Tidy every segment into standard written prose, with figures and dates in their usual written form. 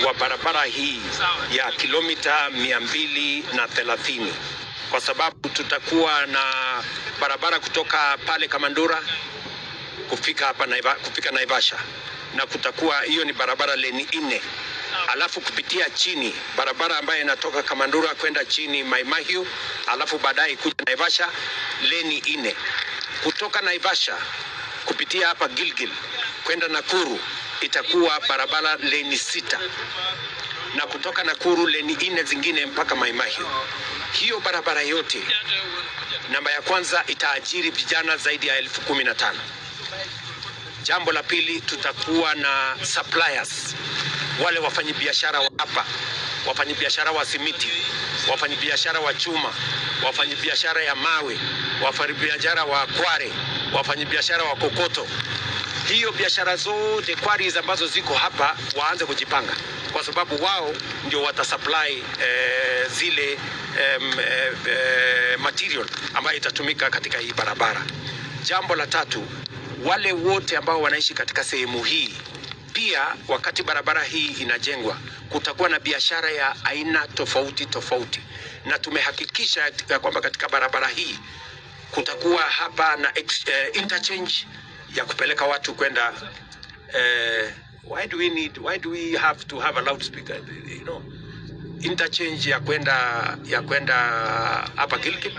wa barabara hii ya kilomita 230 kwa sababu tutakuwa na barabara kutoka pale Kamandura kufika hapa kufika Naivasha, na kutakuwa hiyo ni barabara leni 4, alafu kupitia chini barabara ambayo inatoka Kamandura kwenda chini Maimahiu, alafu baadaye kuja Naivasha leni 4, kutoka Naivasha kupitia hapa Gilgil kwenda Nakuru itakuwa barabara leni 6, na kutoka Nakuru leni 4 zingine mpaka Maimahiu. Hiyo barabara yote, namba ya kwanza, itaajiri vijana zaidi ya 15,000. Jambo la pili, tutakuwa na suppliers, wale wafanyabiashara wa hapa, wafanyabiashara wa simiti, wafanyabiashara wa chuma, wafanyabiashara ya mawe, wafanyabiashara wa kware, wafanyabiashara wa kokoto. Hiyo biashara zote quarries ambazo ziko hapa waanze kujipanga, kwa sababu wao ndio watasupply zile material ambayo itatumika katika hii barabara. Jambo la tatu, wale wote ambao wanaishi katika sehemu hii pia, wakati barabara hii inajengwa, kutakuwa na biashara ya aina tofauti tofauti, na tumehakikisha kwamba katika barabara hii kutakuwa hapa na interchange ya kupeleka watu kwenda why do we have to have a loudspeaker, you know, interchange ya kwenda hapa Gilgil.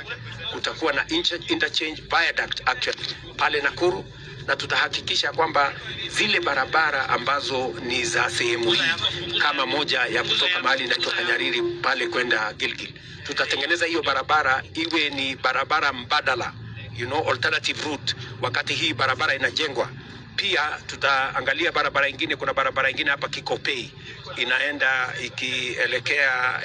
Kutakuwa na interchange viaduct actually pale Nakuru, na tutahakikisha kwamba zile barabara ambazo ni za sehemu hii, kama moja ya kutoka mahali inaitwa Kanyariri pale kwenda Gilgil, tutatengeneza hiyo barabara iwe ni barabara mbadala, you know, alternative route wakati hii barabara inajengwa. Pia tutaangalia barabara nyingine, kuna barabara nyingine hapa Kikopei inaenda ikielekea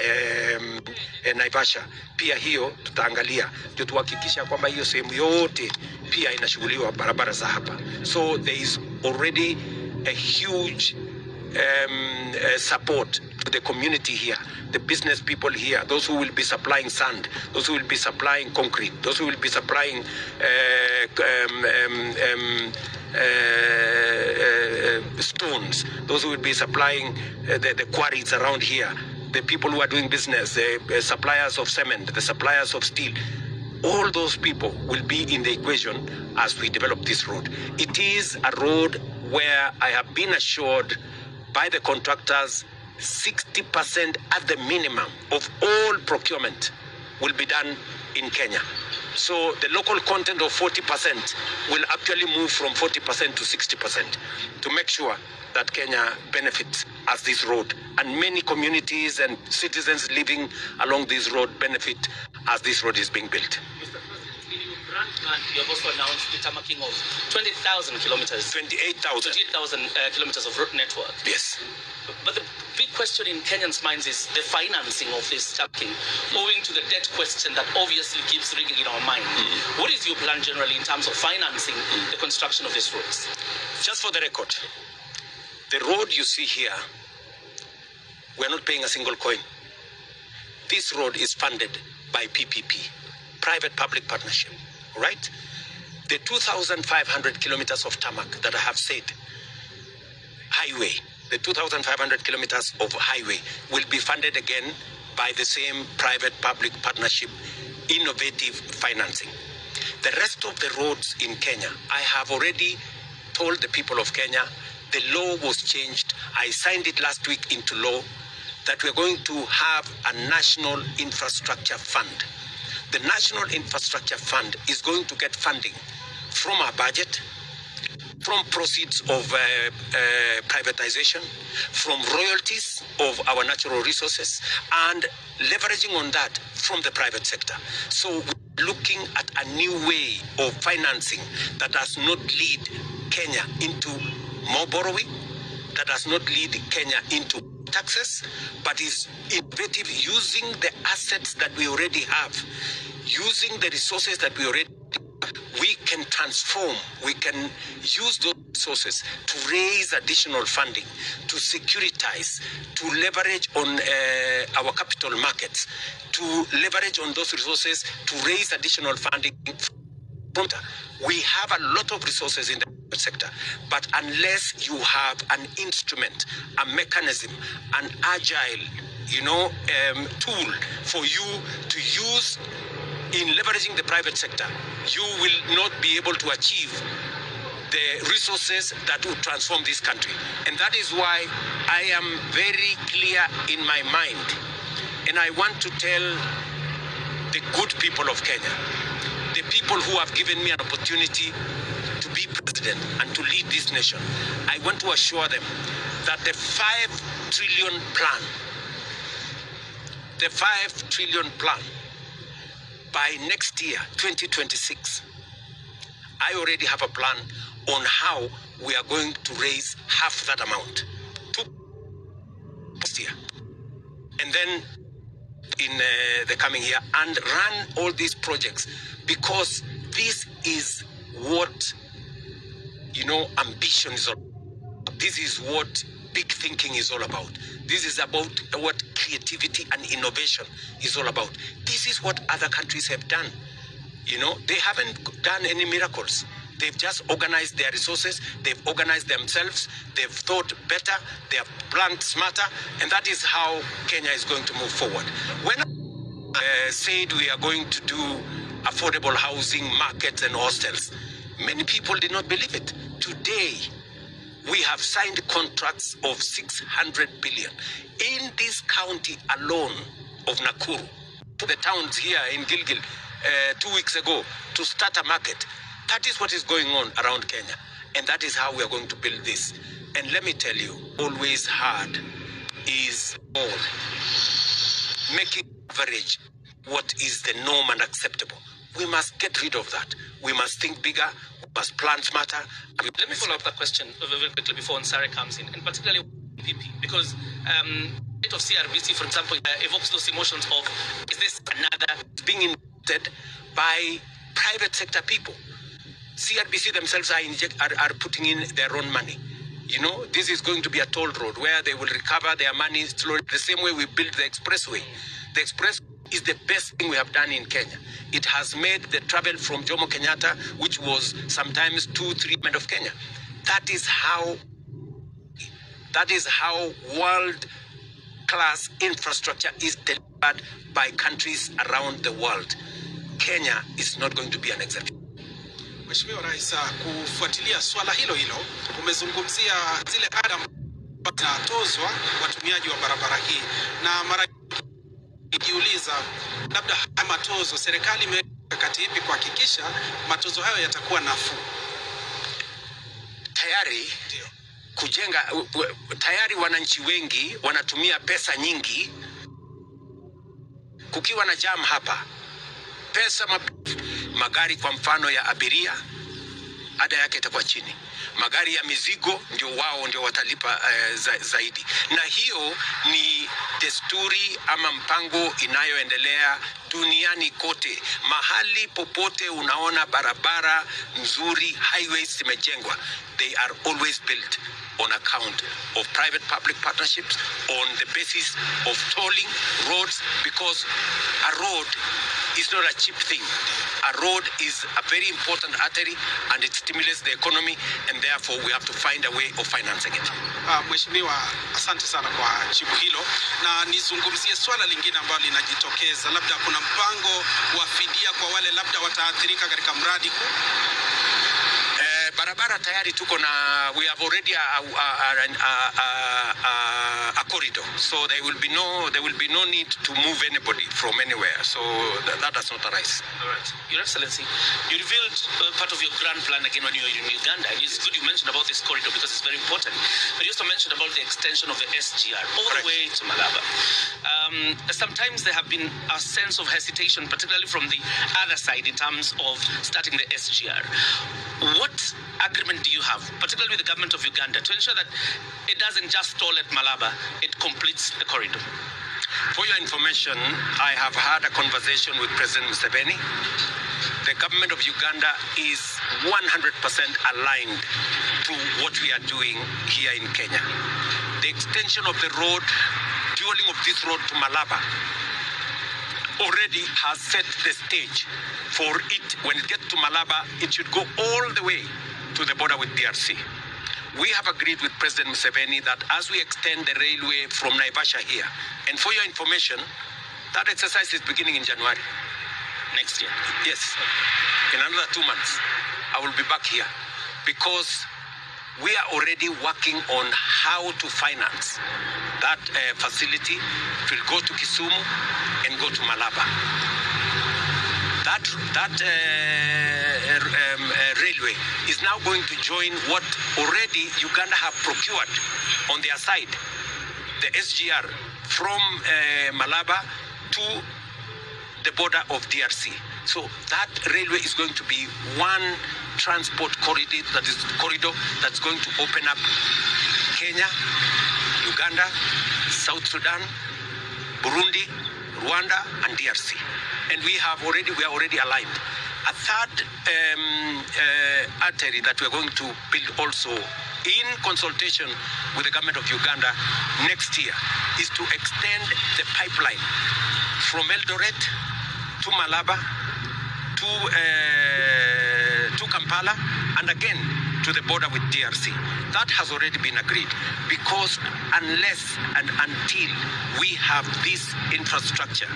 Naivasha, pia hiyo tutaangalia ndio tuhakikisha kwamba hiyo sehemu yote pia inashughuliwa barabara za hapa. So there is already a huge support to the community here, the business people here, those who will be supplying sand, those who will be supplying concrete, those who will be supplying stones, those who will be supplying the quarries around here, the people who are doing business, the suppliers of cement, the suppliers of steel. All those people will be in the equation as we develop this road. It is a road where I have been assured by the contractors 60% at the minimum of all procurement will be done in Kenya. So the local content of 40% will actually move from 40% to 60% to make sure that Kenya benefits as this road, and many communities and citizens living along this road benefit as this road is being built. You have also announced the tarmacking of 20,000 kilometers. 28,000 kilometers of road network. Yes. But the big question in Kenyans' minds is the financing of this tarmacking, owing to the debt question that obviously keeps ringing in our mind. What is your plan generally in terms of financing the construction of these roads? Just for the record, the road you see here, we're not paying a single coin. This road is funded by PPP, private-public partnership, right? The 2,500 kilometers of tarmac that I have said, highway, the 2,500 kilometers of highway will be funded again by the same private-public partnership, innovative financing. The rest of the roads in Kenya, I have already told the people of Kenya, the law was changed. I signed it last week into law that we're going to have a national infrastructure fund. The National Infrastructure Fund is going to get funding from our budget, from proceeds of privatization, from royalties of our natural resources, and leveraging on that from the private sector. So we're looking at a new way of financing that does not lead Kenya into more borrowing, that does not lead Kenya into taxes, but is innovative, using the assets that we already have, using the resources that we already have. We can transform, we can use those resources to raise additional funding, to securitize, to leverage on our capital markets, to leverage on those resources to raise additional funding. We have a lot of resources in the sector. But unless you have an instrument, a mechanism, an agile, tool for you to use in leveraging the private sector, you will not be able to achieve the resources that will transform this country. And that is why I am very clear in my mind. And I want to tell the good people of Kenya, the people who have given me an opportunity to be president and to lead this nation, I want to assure them that the 5 trillion plan, by next year, 2026, I already have a plan on how we are going to raise half that amount next year. And then in the coming year, and run all these projects, because this is what, ambition is all about. This is what big thinking is all about. This is about what creativity and innovation is all about. This is what other countries have done. They haven't done any miracles. They've just organized their resources. They've organized themselves. They've thought better. They have planned smarter. And that is how Kenya is going to move forward. When I said we are going to do affordable housing, markets and hostels, many people did not believe it. Today, we have signed contracts of 600 billion. In this county alone of Nakuru, the towns here in Gilgil, 2 weeks ago, to start a market. That is what is going on around Kenya. And that is how we are going to build this. And let me tell you, always hard is all. Making average what is the norm and acceptable. We must get rid of that. We must think bigger. We must plan smarter. Let me follow up that question very quickly before Nsare comes in, and particularly PP, because of CRBC, for example, evokes those emotions of, is this another being injected by private sector people? CRBC themselves are putting in their own money. This is going to be a toll road where they will recover their money slowly, the same way we built the expressway. The expressway is the best thing we have done in Kenya. It has made the travel from Jomo Kenyatta, which was sometimes 2-3 men of Kenya. That is how world-class infrastructure is delivered by countries around the world. Kenya is not going to be an exception. Mheshimiwa Rais, kufuatilia swala hilo umezungumzia zile ada zinatozwa watumiaji wa barabara hii, na mara nikiuliza labda matozo, serikali imeweka kati ipi kuhakikisha matozo hayo yatakuwa nafuu? Tayari wananchi wengi wanatumia pesa nyingi. Kukiwa na jam hapa, magari kwa mfano ya abiria, ada yake itakuwa chini. Magari ya mizigo ndio watalipa zaidi. Na hiyo ni desturi ama mpango inayoendelea duniani kote. Mahali popote unaona barabara nzuri, highways zimejengwa, they are always built on account of private-public partnerships, on the basis of tolling roads, because a road is not a cheap thing. A road is a very important artery and it stimulates the economy, and therefore we have to find a way of financing it. Mheshimiwa, asante sana kwa jibu hilo, na nizungumzie swala lingine ambalo linajitokeza. Labda kuna mpango wa fidia kwa wale labda wataathirika katika mradi huu? Barabara tayari tuko na, we have already a corridor, so there will be no need to move anybody from anywhere, so that does not arise. All right. Your Excellency, you revealed part of your grand plan again when you were in Uganda, and it's good you mentioned about this corridor because it's very important. But you also mentioned about the extension of the SGR all the way to Malaba. Sometimes there have been a sense of hesitation, particularly from the other side, in terms of starting the SGR. What agreement do you have, particularly with the government of Uganda, to ensure that it doesn't just stall at Malaba, it completes the corridor? For your information, I have had a conversation with President Museveni. The government of Uganda is 100% aligned to what we are doing here in Kenya. The extension of the road, dualling of this road to Malaba, already has set the stage for it. When it gets to Malaba, it should go all the way to the border with DRC. We have agreed with President Museveni that as we extend the railway from Naivasha here, and for your information, that exercise is beginning in January. Next year? Yes. In another 2 months, I will be back here because we are already working on how to finance that facility. It will go to Kisumu and go to Malaba. That railway is now going to join what already Uganda have procured on their side, the SGR from Malaba to the border of DRC. So that railway is going to be one transport corridor that's going to open up Kenya, Uganda, South Sudan, Burundi, Rwanda, and DRC. And we are already aligned. A third artery that we're going to build also in consultation with the government of Uganda next year is to extend the pipeline from Eldoret to Malaba to Kampala and again to the border with DRC. That has already been agreed because unless and until we have this infrastructure,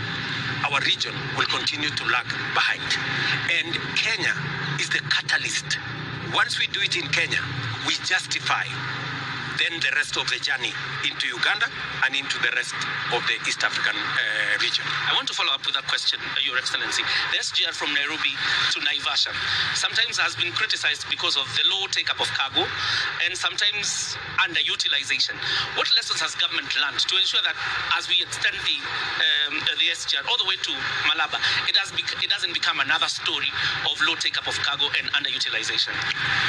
our region will continue to lag behind. And Kenya is the catalyst. Once we do it in Kenya, we justify then the rest of the journey into Uganda and into the rest of the East African region. I want to follow up with that question, Your Excellency. The SGR from Nairobi to Naivasha sometimes has been criticized because of the low take-up of cargo and sometimes underutilization. What lessons has government learned to ensure that as we extend the SGR all the way to Malaba, it doesn't become another story of low take-up of cargo and underutilization?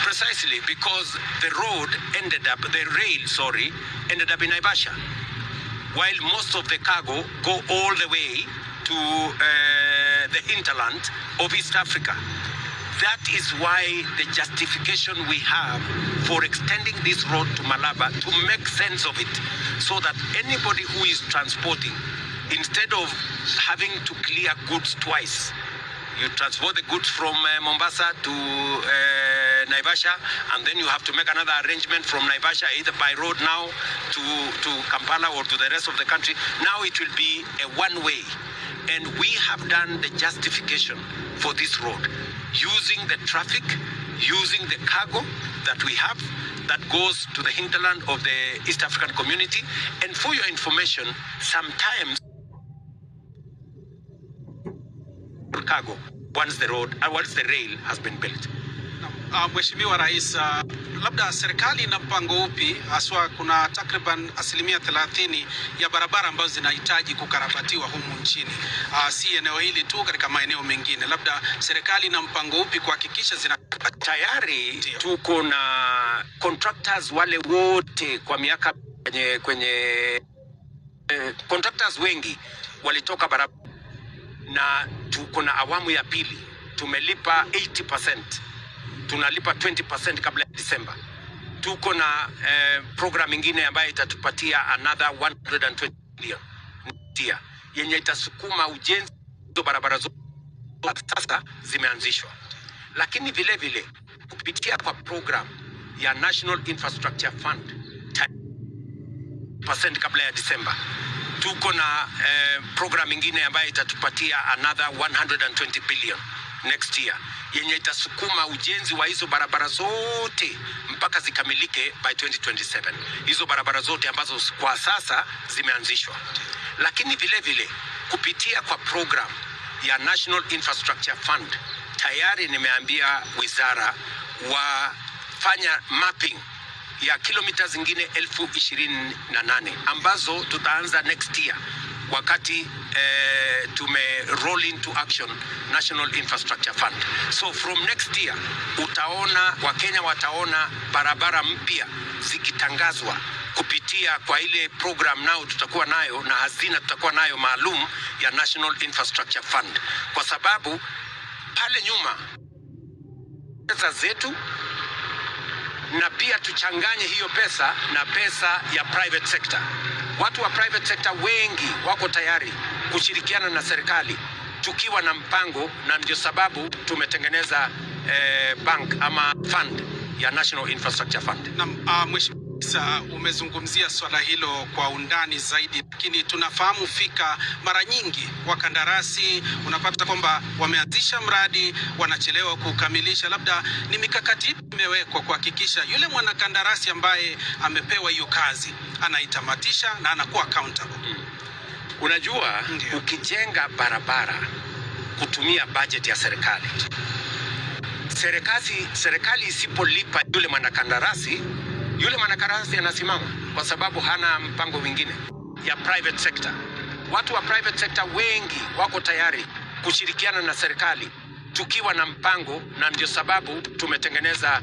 Precisely, because the rail ended up in Naivasha, while most of the cargo go all the way to the hinterland of East Africa. That is why the justification we have for extending this road to Malaba to make sense of it, so that anybody who is transporting, instead of having to clear goods twice, you transport the goods from Mombasa to Naivasha, and then you have to make another arrangement from Naivasha, either by road now to Kampala or to the rest of the country. Now it will be a one-way. And we have done the justification for this road, using the traffic, using the cargo that we have that goes to the hinterland of the East African community. And for your information, sometimes cargo once the rail has been built. Mheshimiwa Rais, labda serikali ina mpango upi haswa? Kuna takriban 30% ya barabara ambazo zinahitaji kukarabatiwa humu nchini, si eneo hili tu, katika maeneo mengine. Labda serikali ina mpango upi kuhakikisha tayari tuko na contractors wale wote kwa miaka kwenye contractors wengi walitoka barabara, na tuko na awamu ya pili tumelipa 80%. Tunalipa 20% kabla ya Disemba. Tuko na program ingine ambayo itatupatia another 120 million yenye itasukuma ujenzi wa barabara zote sasa zimeanzishwa. Lakini vile vile kupitia kwa program ya National Infrastructure Fund 10% kabla ya Disemba, tuko na program ingine ambayo itatupatia another 120 billion next year yenye itasukuma ujenzi wa hizo barabara zote mpaka zikamilike by 2027. Hizo barabara zote ambazo kwa sasa zimeanzishwa. Lakini vile vile kupitia kwa program ya National Infrastructure Fund tayari nimeambia wizara wafanya mapping ya kilomita zingine 28,000 ambazo tutaanza next year wakati tume roll into action National Infrastructure Fund. So from next year Wakenya wataona barabara mpya zikitangazwa kupitia kwa ile program nao tutakuwa nayo na hazina tutakuwa nayo maalum ya National Infrastructure Fund, kwa sababu pale nyuma pesa zetu, na pia tuchanganye hiyo pesa na pesa ya private sector. Watu wa private sector wengi wako tayari kushirikiana na serikali tukiwa na mpango, na ndio sababu tumetengeneza bank ama fund ya National Infrastructure Fund. Na Mheshimiwa, umezungumzia swala hilo kwa undani zaidi, lakini tunafahamu fika mara nyingi wakandarasi unapata kwamba wameanzisha mradi wanachelewa kukamilisha. Labda ni mikakati imewekwa kuhakikisha yule mwanakandarasi ambaye amepewa hiyo kazi anaitamatisha na anakuwa accountable? Unajua, ukijenga barabara kutumia budget ya serikali isipolipa yule mwanakandarasi anasimama, kwa sababu hana mpango mwingine. Ya private sector, watu wa private sector wengi wako tayari kushirikiana na serikali tukiwa na mpango, na ndio sababu tumetengeneza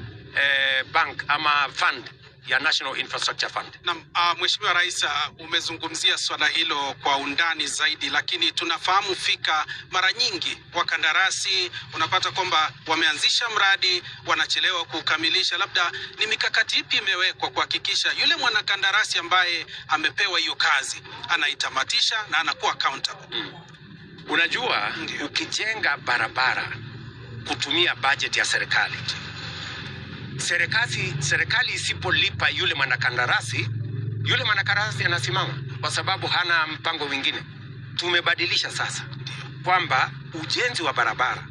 bank ama fund ya National Infrastructure Fund. Na Mheshimiwa Rais, umezungumzia swala hilo kwa undani zaidi, lakini tunafahamu fika mara nyingi wakandarasi unapata kwamba wameanzisha mradi wanachelewa kukamilisha. Labda ni mikakati ipi imewekwa kuhakikisha yule mwanakandarasi ambaye amepewa hiyo kazi anaitamatisha na anakuwa accountable? Unajua, ukijenga barabara kutumia budget ya serikali isipolipa yule mwanakandarasi anasimama, kwa sababu hana mpango mwingine. Tumebadilisha sasa kwamba ujenzi wa barabara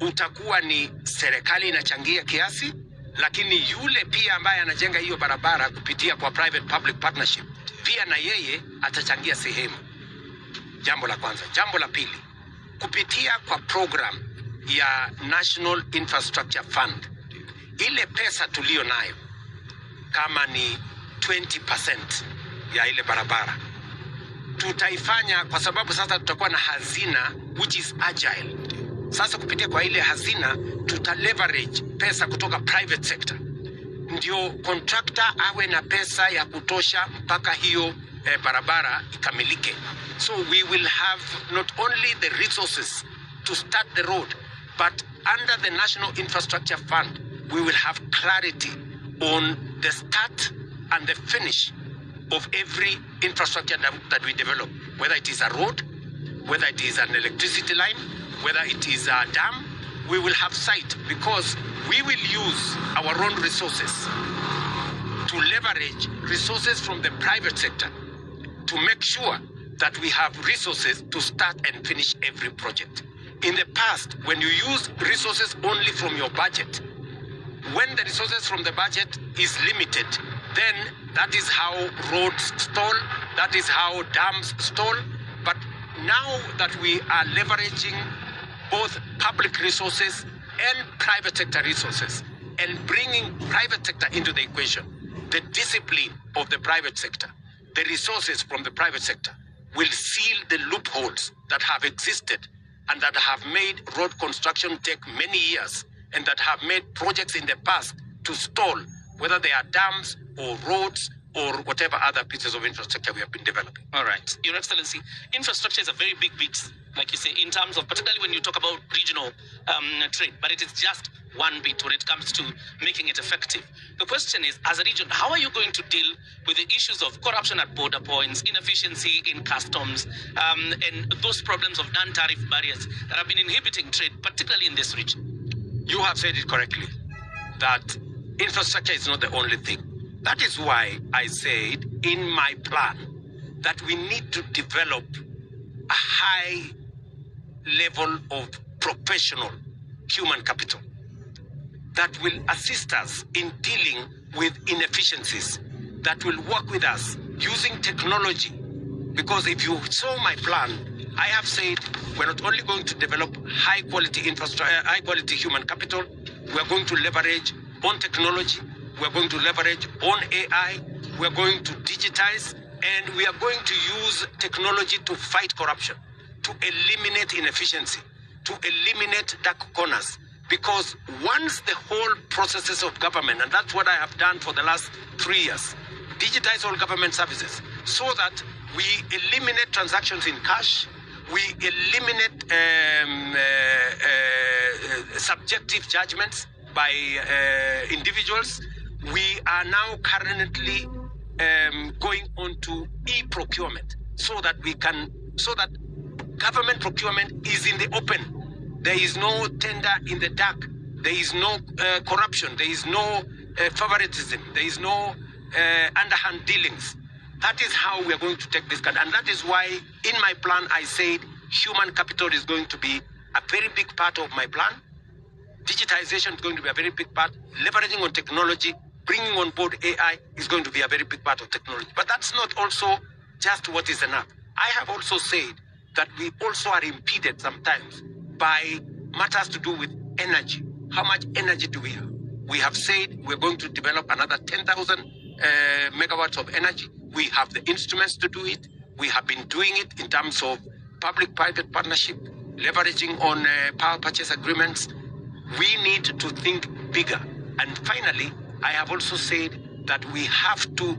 utakuwa ni serikali inachangia kiasi, lakini yule pia ambaye anajenga hiyo barabara kupitia kwa private public partnership pia na yeye atachangia sehemu. Jambo la kwanza. Jambo la pili, kupitia kwa program ya National Infrastructure Fund, ile pesa tulio nayo kama ni 20% ya ile barabara tutaifanya, kwa sababu sasa tutakuwa na hazina which is agile. Sasa kupitia kwa ile hazina tuta leverage pesa kutoka private sector, ndio contractor awe na pesa ya kutosha mpaka hiyo barabara ikamilike. So we will have not only the resources to start the road, but under the National Infrastructure Fund we will have clarity on the start and the finish of every infrastructure that we develop, whether it is a road, whether it is an electricity line, whether it is a dam. We will have sight, because we will use our own resources to leverage resources from the private sector to make sure that we have resources to start and finish every project. In the past, when you use resources only from your budget, when the resources from the budget is limited, then that is how roads stall, that is how dams stall. But now that we are leveraging both public resources and private sector resources and bringing private sector into the equation, the discipline of the private sector, the resources from the private sector will seal the loopholes that have existed and that have made road construction take many years, and that have made projects in the past to stall, whether they are dams or roads or whatever other pieces of infrastructure we have been developing. All right. Your Excellency, infrastructure is a very big bit, like you say, in terms of, particularly when you talk about regional trade, but it is just one bit when it comes to making it effective. The question is, as a region, how are you going to deal with the issues of corruption at border points, inefficiency in customs, and those problems of non-tariff barriers that have been inhibiting trade, particularly in this region? You have said it correctly, that infrastructure is not the only thing. That is why I said in my plan that we need to develop a high level of professional human capital that will assist us in dealing with inefficiencies, that will work with us using technology. Because if you saw my plan, I have said we're not only going to develop high quality infrastructure, high quality human capital, we're going to leverage on technology, we're going to leverage on AI, we're going to digitize, and we are going to use technology to fight corruption, to eliminate inefficiency, to eliminate dark corners. Because once the whole processes of government, and that's what I have done for the last 3 years, digitize all government services so that we eliminate transactions in cash, we eliminate subjective judgments by individuals. We are now currently going on to e-procurement so that government procurement is in the open. There is no tender in the dark. There is no corruption. There is no favoritism. There is no underhand dealings. That is how we are going to take this country. And that is why in my plan I said human capital is going to be a very big part of my plan. Digitization is going to be a very big part. Leveraging on technology, bringing on board AI is going to be a very big part of technology. But that's not also just what is enough. I have also said that we also are impeded sometimes by matters to do with energy. How much energy do we have? We have said we're going to develop another 10,000 megawatts of energy. We have the instruments to do it. We have been doing it in terms of public-private partnership, leveraging on power purchase agreements. We need to think bigger. And finally, I have also said that we have to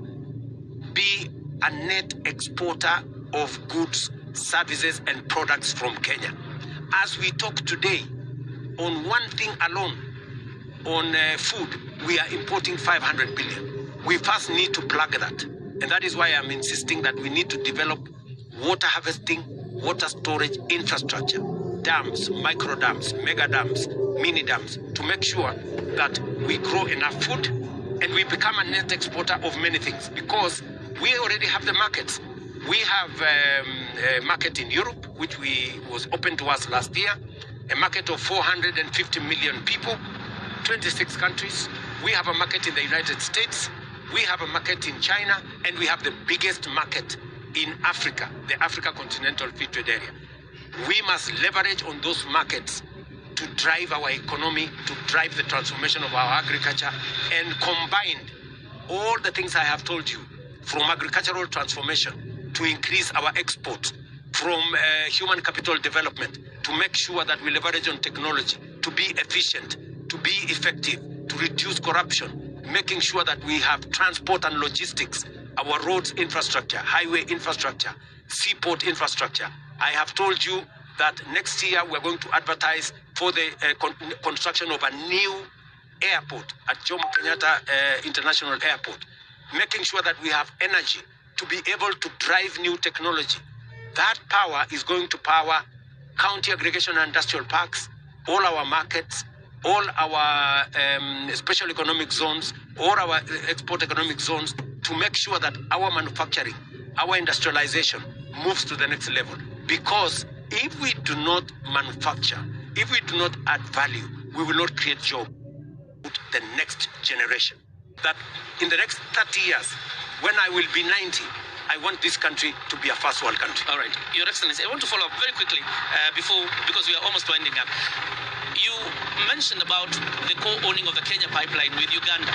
be a net exporter of goods, services, and products from Kenya. As we talk today, on one thing alone, on food, we are importing 500 billion. We first need to plug that. And that is why I'm insisting that we need to develop water harvesting, water storage infrastructure, dams, micro dams, mega dams, mini dams, to make sure that we grow enough food and we become a net exporter of many things, because we already have the markets. We have a market in Europe, which was open to us last year, a market of 450 million people, 26 countries. We have a market in the United States. We have a market in China, and we have the biggest market in Africa, the Africa Continental Free Trade Area. We must leverage on those markets to drive our economy, to drive the transformation of our agriculture, and combine all the things I have told you, from agricultural transformation to increase our exports, from human capital development, to make sure that we leverage on technology, to be efficient, to be effective, to reduce corruption, making sure that we have transport and logistics, our roads infrastructure, highway infrastructure, seaport infrastructure. I have told you that next year we're going to advertise for the construction of a new airport at Jomo Kenyatta International Airport, making sure that we have energy to be able to drive new technology. That power is going to power county aggregation and industrial parks, all our markets, all our special economic zones, all our export economic zones, to make sure that our manufacturing, our industrialization moves to the next level. Because if we do not manufacture, if we do not add value, we will not create jobs for the next generation. That in the next 30 years, when I will be 90, I want this country to be a first world country. All right, Your Excellency, I want to follow up very quickly because we are almost winding up. You mentioned about the co-owning of the Kenya pipeline with Uganda.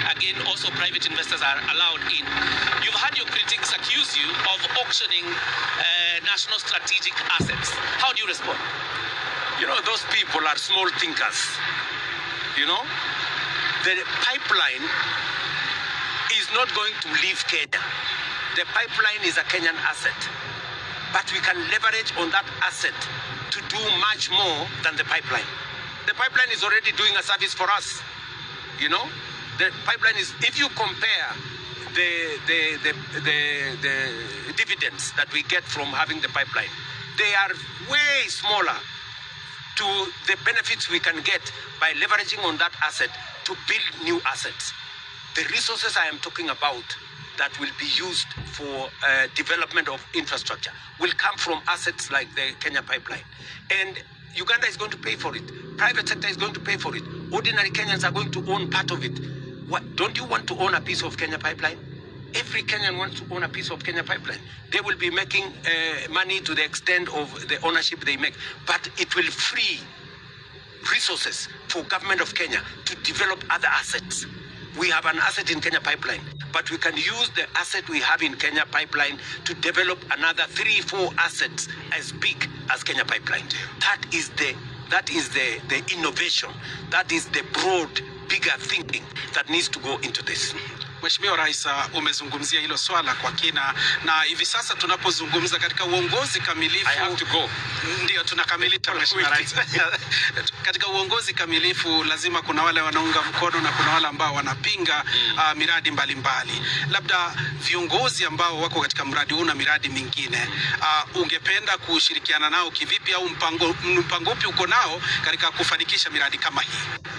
Again, also private investors are allowed in. You've had your critics accuse you of auctioning national strategic assets. How do you respond? You know, those people are small thinkers. You know, the pipeline is not going to leave Kenya. The pipeline is a Kenyan asset, but we can leverage on that asset to do much more than the pipeline. The pipeline is already doing a service for us. You know, the pipeline is, if you compare the dividends that we get from having the pipeline, they are way smaller to the benefits we can get by leveraging on that asset to build new assets. The resources I am talking about that will be used for development of infrastructure will come from assets like the Kenya pipeline. And Uganda is going to pay for it. Private sector is going to pay for it. Ordinary Kenyans are going to own part of it. What, don't you want to own a piece of Kenya pipeline? Every Kenyan wants to own a piece of Kenya pipeline. They will be making money to the extent of the ownership they make. But it will free resources for government of Kenya to develop other assets. We have an asset in Kenya pipeline, but we can use the asset we have in Kenya pipeline to develop another 3-4 assets as big as Kenya pipeline. That is the innovation. That is the broad, bigger thinking that needs to go into this. Mheshimiwa Rais, umezungumzia hilo swala kwa kina, na hivi sasa tunapozungumza katika uongozi kamilifu, I have to go. Ndio tunakamilisha Mheshimiwa Rais. Katika uongozi kamilifu lazima kuna wale wanaunga mkono na kuna wale ambao wanapinga miradi mbalimbali. Labda viongozi ambao wako katika mradi huu na miradi mingine, ungependa kushirikiana nao kivipi, au mpango upi uko nao katika kufanikisha miradi kama hii?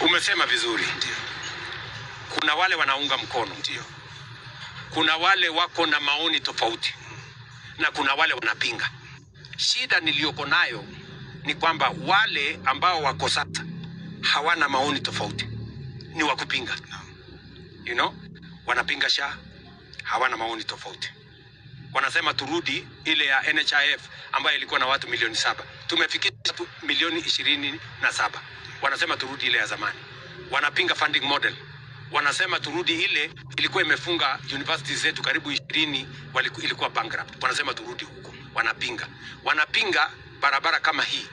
Umesema vizuri. Ndio. Kuna wale wanaunga mkono. Ndio. Kuna wale wako na maoni tofauti. Na kuna wale wanapinga. Shida niliyoko nayo ni kwamba wale ambao wako sasa hawana maoni tofauti. Ni wakupinga. You know? Wanapinga SHA, hawana maoni tofauti. Wanasema turudi ile ya NHIF ambayo ilikuwa na watu milioni 7. Tumefikia watu milioni 27. Wanasema turudi ile ya zamani. Wanapinga funding model. Wanasema turudi ile ilikuwa imefunga universities zetu karibu 20 ilikuwa bankrupt. Wanasema turudi huko. Wanapinga barabara kama hii.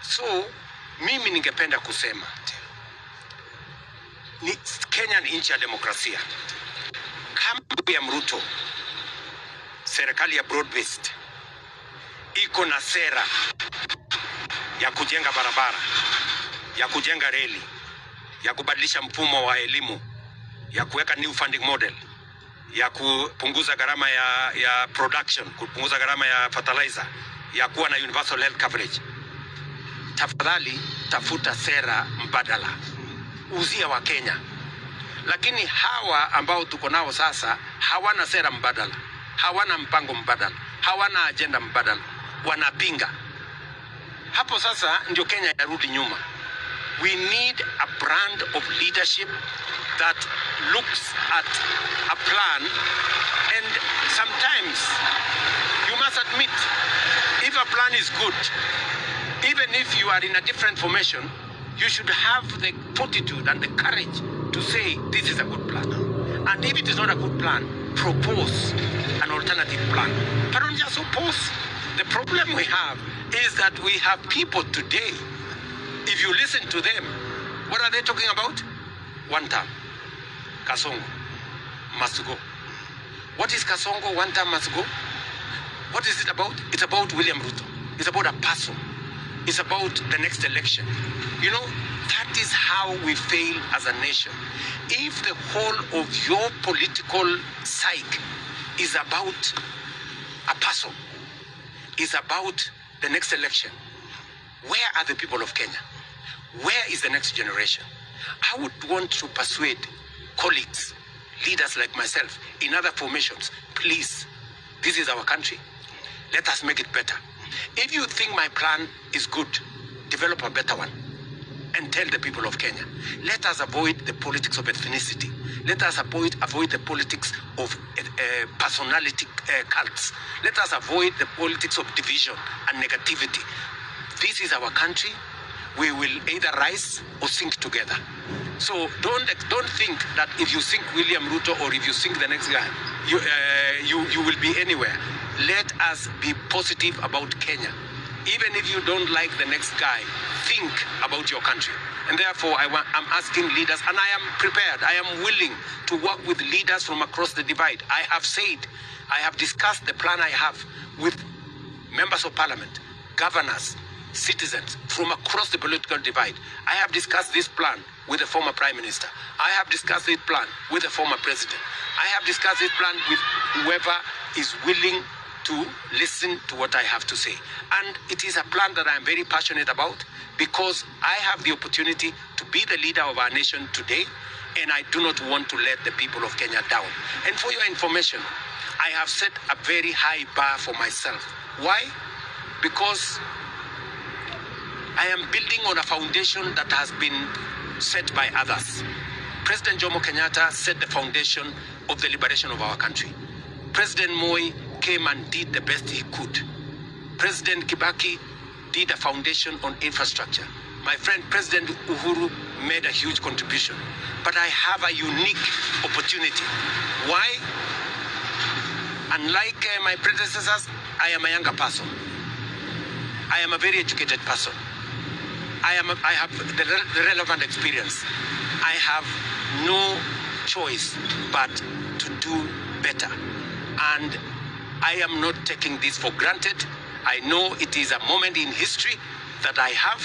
So mimi ningependa kusema ni Kenya ni nchi ya demokrasia. Kama ya Ruto, serikali ya broad based iko na sera ya kujenga barabara, ya kujenga reli, ya kubadilisha mfumo wa elimu, ya kuweka new funding model, ya kupunguza gharama ya production, kupunguza gharama ya fertilizer, ya kuwa na universal health coverage. Tafadhali tafuta sera mbadala, uzia wa Kenya. Lakini hawa ambao tuko nao sasa hawana sera mbadala, hawana mpango mbadala, hawana agenda mbadala, wanapinga. Hapo sasa ndio Kenya yarudi nyuma. We need a brand of leadership that looks at a plan, and sometimes you must admit if a plan is good, even if you are in a different formation, you should have the fortitude and the courage to say this is a good plan. And if it is not a good plan, propose an alternative plan. But don't just oppose. The problem we have is that we have people today, if you listen to them, what are they talking about? One term. Kasongo must go. What is Kasongo? One term must go. What is it about? It's about William Ruto. It's about a person. It's about the next election. You know, that is how we fail as a nation. If the whole of your political psyche is about a person, is about the next election, where are the people of Kenya? Where is the next generation? I would want to persuade colleagues, leaders like myself, in other formations, please, this is our country. Let us make it better. If you think my plan is good, develop a better one and tell the people of Kenya. Let us avoid the politics of ethnicity. Let us avoid the politics of personality cults. Let us avoid the politics of division and negativity. This is our country. We will either rise or sink together. So don't think that if you sink William Ruto or if you sink the next guy, you will be anywhere. Let us be positive about Kenya. Even if you don't like the next guy, think about your country. And therefore, I'm asking leaders, and I am prepared, I am willing to work with leaders from across the divide. I have said, I have discussed the plan I have with members of parliament, governors, citizens from across the political divide. I have discussed this plan with the former prime minister. I have discussed this plan with the former president. I have discussed this plan with whoever is willing to listen to what I have to say. And it is a plan that I am very passionate about because I have the opportunity to be the leader of our nation today, and I do not want to let the people of Kenya down. And for your information, I have set a very high bar for myself. Why? Because I am building on a foundation that has been set by others. President Jomo Kenyatta set the foundation of the liberation of our country. President Moi came and did the best he could. President Kibaki did a foundation on infrastructure. My friend President Uhuru made a huge contribution. But I have a unique opportunity. Why? Unlike my predecessors, I am a younger person. I am a very educated person. I have the relevant experience. I have no choice but to do better. And I am not taking this for granted. I know it is a moment in history that I have,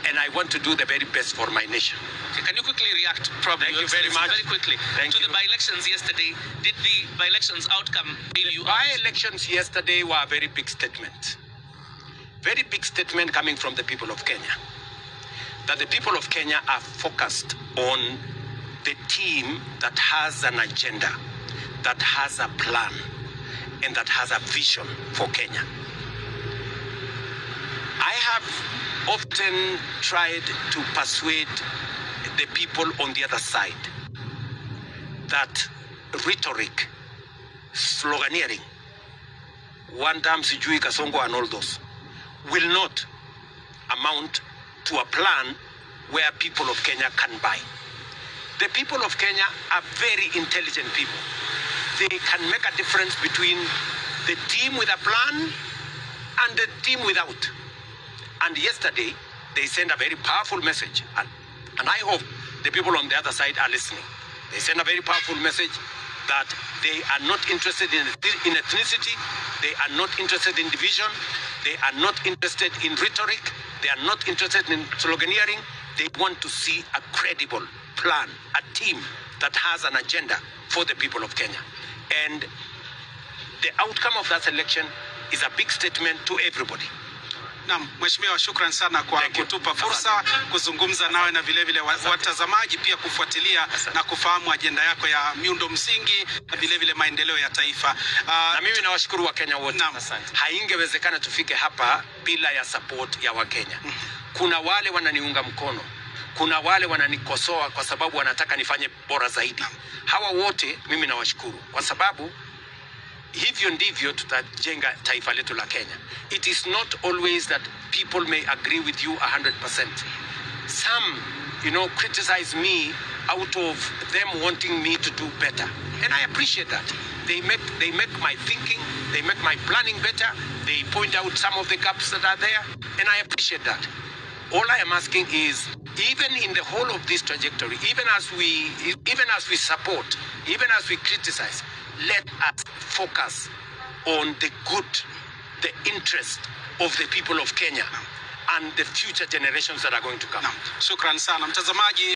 and I want to do the very best for my nation. Okay, can you quickly react, probably? Thank you very much. Very quickly. To the by-elections yesterday, did the by-elections outcome bail you out? By-elections yesterday were a very big statement. Very big statement coming from the people of Kenya. That the people of Kenya are focused on the team that has an agenda, that has a plan, and that has a vision for Kenya. I have often tried to persuade the people on the other side that rhetoric, sloganeering, one time sijui Kasongo and all those, will not amount to a plan where people of Kenya can buy. The people of Kenya are very intelligent people. They can make a difference between the team with a plan and the team without. And yesterday, they sent a very powerful message. And I hope the people on the other side are listening. They sent a very powerful message that they are not interested in ethnicity. They are not interested in division. They are not interested in rhetoric. They are not interested in sloganeering. They want to see a credible plan, a team that has an agenda for the people of Kenya. And the outcome of that election is a big statement to everybody. Naam, Mheshimiwa, shukran sana kwa kutupa fursa kuzungumza nawe na vile vile watazamaji pia kufuatilia na kufahamu ajenda yako ya miundo msingi na vile vile maendeleo ya taifa. Na mimi nawashukuru Wakenya wote. Haingewezekana tufike hapa bila ya support ya Wakenya. Kuna wale wananiunga mkono, kuna wale wananikosoa kwa sababu wanataka nifanye bora zaidi. Hawa wote mimi nawashukuru kwa sababu hivyo ndivyo tutajenga taifa letu la Kenya. It is not always that people may agree with you 100%. Some, criticize me out of them wanting me to do better. And I appreciate that. They make my thinking, they make my planning better. They point out some of the gaps that are there. And I appreciate that. All I am asking is, even in the whole of this trajectory, even as we support, even as we criticize, let us focus on the good, the interest of the people of Kenya and the future generations that are going to come. Shukran sana mtazamaji.